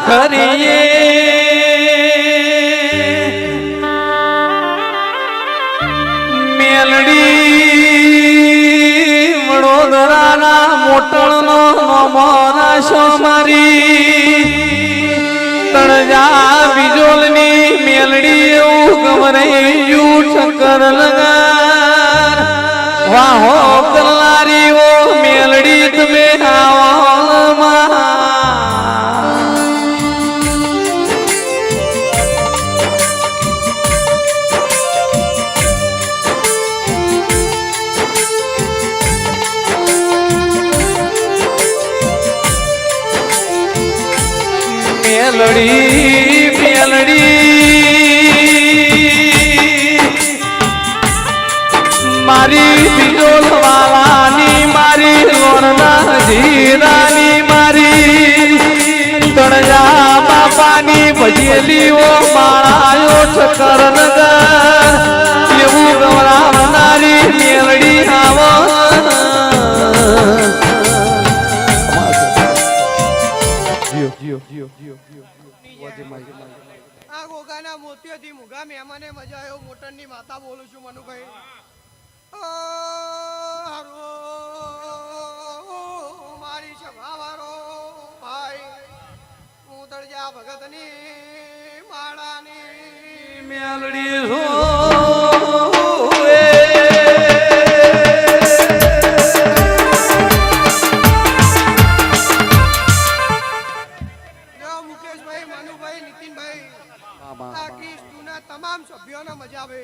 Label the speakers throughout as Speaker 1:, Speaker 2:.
Speaker 1: ખરીએ મેલડી વડોદરાના મોટણનો નમોનાશો મારી તણજા બીજોલની મેલડી એવું ગમરાયું ઠક્કર લગાર વાહો કલારીઓ મેલડી તમે આવો મેલડી મારી બીજોલ વાલાની મારી લોણના જીરાની મારી તણજા બાપાની ભજેલીઓ માળાયો ઠક્કર નગર એવું ગવરાવનારી મેલડી આવો
Speaker 2: આ ગોગાના મોતીઓથી મુગા મહેમાને મજા આવ્યો મોટરની માતા બોલું છું મનુભાઈ મારી સભાવાળો ભાઈ હું તળજા ભગતની માળાની
Speaker 1: મેલડી
Speaker 2: તમામ સભ્યોને મજા આવે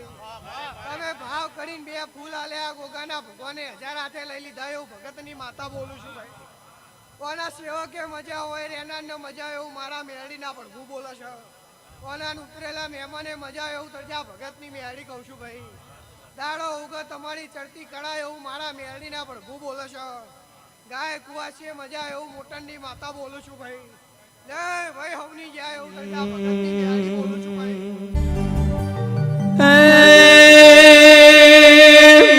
Speaker 2: તમે ભાવ કરીને બે ફૂલ આલ્યા ગોગાના ભગવાને 1000 હાથે લઈ લીધા એવું ભગતની માતા બોલું છું ભાઈ કોના સેવકે મજા હોય રેનારને મજા એવું મારા મેળડીના પડઘું બોલે છે કોના ઉતરેલા મહેમાને મજા એવું તરજા ભગતની મેળી કહું છું ભાઈ દાડો ઉગો તમારી ચડતી કળા એવું મારા મેળડીના પડઘું બોલે છે ગાય કુવાસીએ મજા એવું મોટનની માતા બોલું છું ભાઈ જય ભાઈ હવની જાય એવું તરજા ભગતની મેળી બોલું છું ભાઈ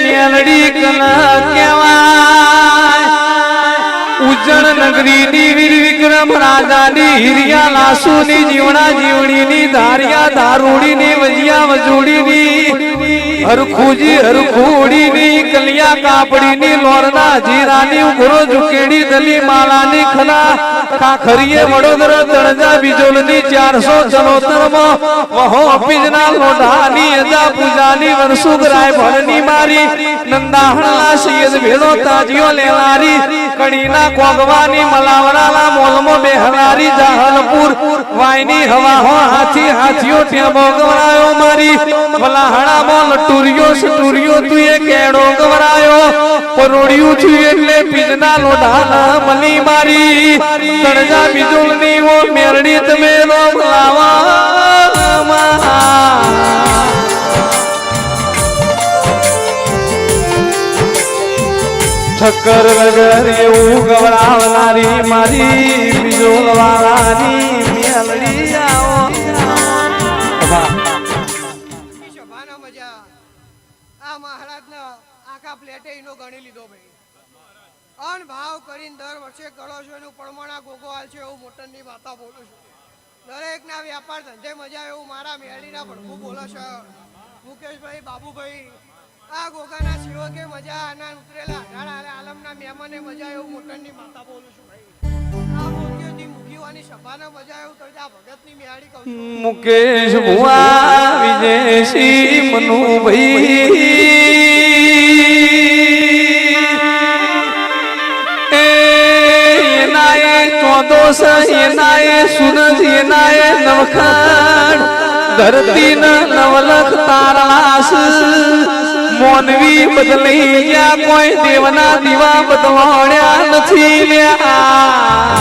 Speaker 1: મેલડી કલા કેવાય ઉજ્જણ નગરીની વીર વિક્રમ રાજાની હિરિયા લાસુની જીવણા જીવણીની ધારિયા દારૂડીની વજિયા વજોડીની હરખુજી હરખુડીની કલિયા કાપડીની લોરના જીરાની ઉઘરો ઝુકેડી દલી માલાની ખલા ખાખરીએ વડોદરા તણજા બીજોલની 474 માં વહો અપીજના લોઢાની અજા પૂજાની વરસુગ રાય ભરની મારી નંદાહણલા સૈયદ ભેલો તાજીઓ લેલારી કડીના કોગવાની મલાવરાલા મોલમો બેહરારી જાહલપુર વાયની હવા હો હાથી હાથીઓ ટેબો ગવરાયો મારી વલાહણામાં લટુરિયો સટુરિયો તુએ કેડો ગવરાયો પરોડિયું છું એટલે પીજના લોઢાના મલી મારી તણજા બીજોલની ઓ મેરડી તમે રોમ લાવા ઠક્કર વગર એવું ગવરાવનારી મારી બીજોલ વાળાની મેલડી આવો
Speaker 2: સભાના મજા આ મહારાજના આખા પ્લેટે ઈનો ગણી લીધો ભાઈ અન ભાવ કરીને દર વર્ષે કરો છો એનું પ્રમાણા ગોગો હાલ છે એવું મોટરની માતા બોલું છું દરેકના વ્યાપાર ધંધે મજા એવું મારા મેળીના ભડકું બોલે છે મુકેશભાઈ બાબુભાઈ આ ગોગાના સેવકે મજા આના ઉતરેલા આલમના મહેમાને મજા એવું મોટરની માતા બોલું છું ભાઈ આ મોતીઓથી મુખી જોવાની સભાને મજા એવું કરજે આ ભગતની મેહાડી કહું છું.
Speaker 1: મુકેશ ભુવા વિજયસિંહ મનુભાઈ એનાએ ચોદોસ એનાએ સુરજ એનાએ નવખંડ ધરતી નવલખ તારાસ મોનવી બદલી ગયા કોઈ દેવના દીવા બદલાણ્યા નથી લ્યા